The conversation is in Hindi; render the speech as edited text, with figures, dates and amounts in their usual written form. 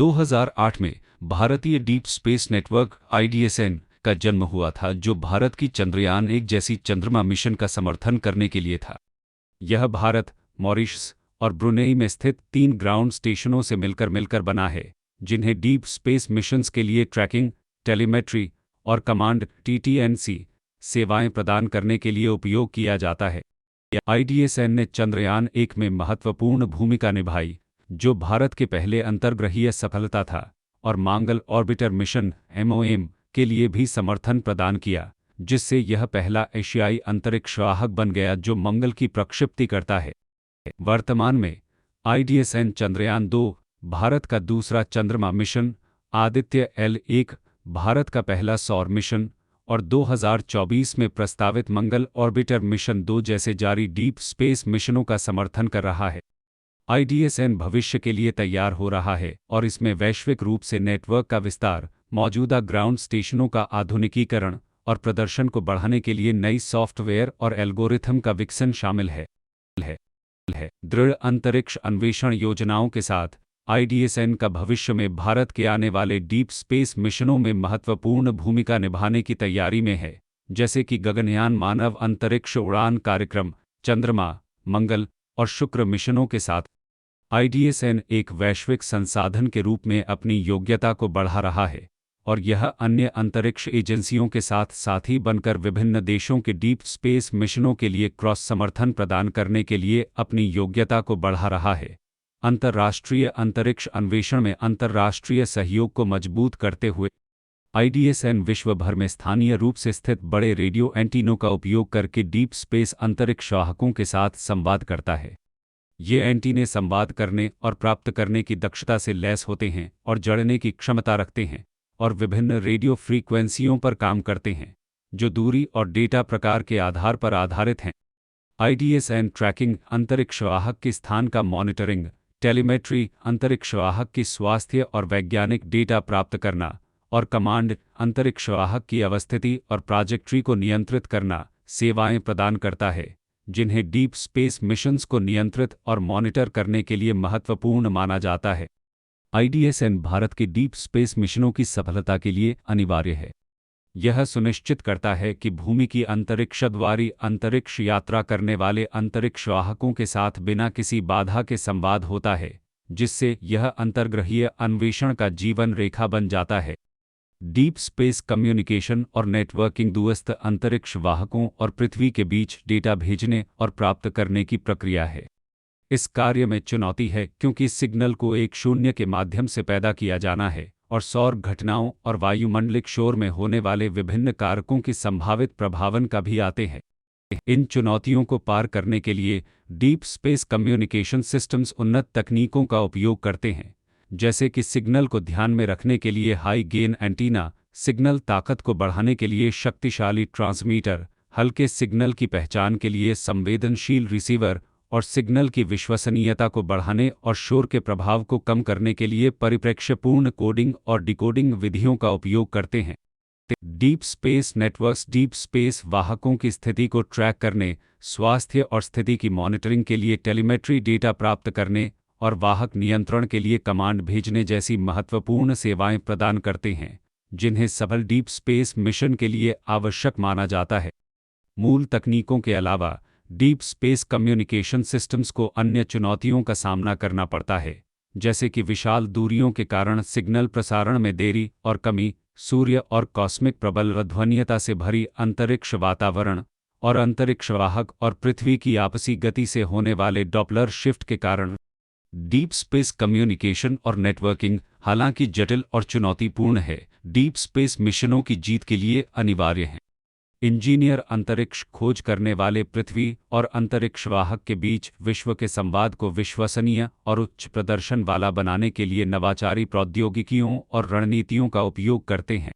2008 में भारतीय डीप स्पेस नेटवर्क (IDSN) का जन्म हुआ था, जो भारत की चंद्रयान-1 जैसी चंद्रमा मिशन का समर्थन करने के लिए था। यह भारत, मॉरिशस और ब्रुनेई में स्थित 3 ग्राउंड स्टेशनों से मिलकर बना है, जिन्हें डीप स्पेस मिशंस के लिए ट्रैकिंग, टेलीमेट्री और कमांड (TT&C) सेवाएं प्रदान करने के लिए उपयोग किया जाता है। IDSN ने चंद्रयान-1 में महत्वपूर्ण भूमिका निभाई, जो भारत के पहले अंतर्ग्रहीय सफलता था, और मंगल ऑर्बिटर मिशन (MOM) के लिए भी समर्थन प्रदान किया, जिससे यह पहला एशियाई अंतरिक्ष वाहक बन गया जो मंगल की प्रक्षेपण करता है। वर्तमान में IDSN चंद्रयान-2 भारत का दूसरा चंद्रमा मिशन, आदित्य L1 भारत का पहला सौर मिशन और 2024 में प्रस्तावित मंगल ऑर्बिटर मिशन 2 जैसे जारी डीप स्पेस मिशनों का समर्थन कर रहा है। IDSN भविष्य के लिए तैयार हो रहा है और इसमें वैश्विक रूप से नेटवर्क का विस्तार, मौजूदा ग्राउंड स्टेशनों का आधुनिकीकरण और प्रदर्शन को बढ़ाने के लिए नई सॉफ्टवेयर और एल्गोरिथम का विकसन शामिल है। दृढ़ अंतरिक्ष अन्वेषण योजनाओं के साथ IDSN का भविष्य में भारत के आने वाले डीप स्पेस मिशनों में महत्वपूर्ण भूमिका निभाने की तैयारी में है, जैसे कि गगनयान मानव अंतरिक्ष उड़ान कार्यक्रम, चंद्रमा, मंगल और शुक्र मिशनों के साथ। IDSN एक वैश्विक संसाधन के रूप में अपनी योग्यता को बढ़ा रहा है और यह अन्य अंतरिक्ष एजेंसियों के साथ ही बनकर विभिन्न देशों के डीप स्पेस मिशनों के लिए क्रॉस समर्थन प्रदान करने के लिए अपनी योग्यता को बढ़ा रहा है। अंतर्राष्ट्रीय अंतरिक्ष अन्वेषण में अंतर्राष्ट्रीय सहयोग को मजबूत करते हुए IDSN विश्व भर में स्थानीय रूप से स्थित बड़े रेडियो एंटीनों का उपयोग करके डीप स्पेस अंतरिक्ष वाहकों के साथ संवाद करता है। ये एंटीने संवाद करने और प्राप्त करने की दक्षता से लैस होते हैं और जड़ने की क्षमता रखते हैं और विभिन्न रेडियो फ्रीक्वेंसियों पर काम करते हैं, जो दूरी और डेटा प्रकार के आधार पर आधारित हैं। IDSN ट्रैकिंग, अंतरिक्ष वाहक के स्थान का मॉनिटरिंग, टेलीमेट्री, अंतरिक्ष वाहक की स्वास्थ्य और वैज्ञानिक डेटा प्राप्त करना, और कमांड, अंतरिक्ष वाहक की अवस्थिति और ट्रैजेक्टरी को नियंत्रित करना सेवाएं प्रदान करता है, जिन्हें डीप स्पेस मिशंस को नियंत्रित और मॉनिटर करने के लिए महत्वपूर्ण माना जाता है। IDSN भारत के डीप स्पेस मिशनों की सफलता के लिए अनिवार्य है। यह सुनिश्चित करता है कि भूमि की अंतरिक्षद्वारी अंतरिक्ष यात्रा करने वाले अंतरिक्ष वाहकों के साथ बिना किसी बाधा के संवाद होता है, जिससे यह अंतर्ग्रहीय अन्वेषण का जीवन रेखा बन जाता है। डीप स्पेस कम्युनिकेशन और नेटवर्किंग दूरस्थ अंतरिक्ष वाहकों और पृथ्वी के बीच डेटा भेजने और प्राप्त करने की प्रक्रिया है। इस कार्य में चुनौती है क्योंकि सिग्नल को एक शून्य के माध्यम से पैदा किया जाना है और सौर घटनाओं और वायुमंडलिक शोर में होने वाले विभिन्न कारकों की संभावित प्रभावन का भी आते हैं। इन चुनौतियों को पार करने के लिए डीप स्पेस कम्युनिकेशन सिस्टम्स उन्नत तकनीकों का उपयोग करते हैं, जैसे कि सिग्नल को ध्यान में रखने के लिए हाई गेन एंटीना, सिग्नल ताकत को बढ़ाने के लिए शक्तिशाली ट्रांसमीटर, हल्के सिग्नल की पहचान के लिए संवेदनशील रिसीवर और सिग्नल की विश्वसनीयता को बढ़ाने और शोर के प्रभाव को कम करने के लिए परिप्रेक्ष्यपूर्ण कोडिंग और डिकोडिंग विधियों का उपयोग करते हैं। Deep space networks deep space वाहकों की स्थिति को ट्रैक करने, स्वास्थ्य और स्थिति की मॉनिटरिंग के लिए टेलीमेट्री डेटा प्राप्त करने और वाहक नियंत्रण के लिए कमांड भेजने जैसी महत्वपूर्ण सेवाएं प्रदान करते हैं, जिन्हें सफल डीप स्पेस मिशन के लिए आवश्यक माना जाता है। मूल तकनीकों के अलावा डीप स्पेस कम्युनिकेशन सिस्टम्स को अन्य चुनौतियों का सामना करना पड़ता है, जैसे कि विशाल दूरियों के कारण सिग्नल प्रसारण में देरी और कमी, सूर्य और कॉस्मिक प्रबल ध्वनियता से भरी अंतरिक्ष वातावरण, और अंतरिक्ष वाहक और पृथ्वी की आपसी गति से होने वाले डॉपलर शिफ्ट के कारण। डीप स्पेस कम्युनिकेशन और नेटवर्किंग, हालांकि जटिल और चुनौतीपूर्ण है, डीप स्पेस मिशनों की जीत के लिए अनिवार्य हैं। इंजीनियर अंतरिक्ष खोज करने वाले पृथ्वी और अंतरिक्ष वाहक के बीच विश्व के संवाद को विश्वसनीय और उच्च प्रदर्शन वाला बनाने के लिए नवाचारी प्रौद्योगिकियों और रणनीतियों का उपयोग करते हैं।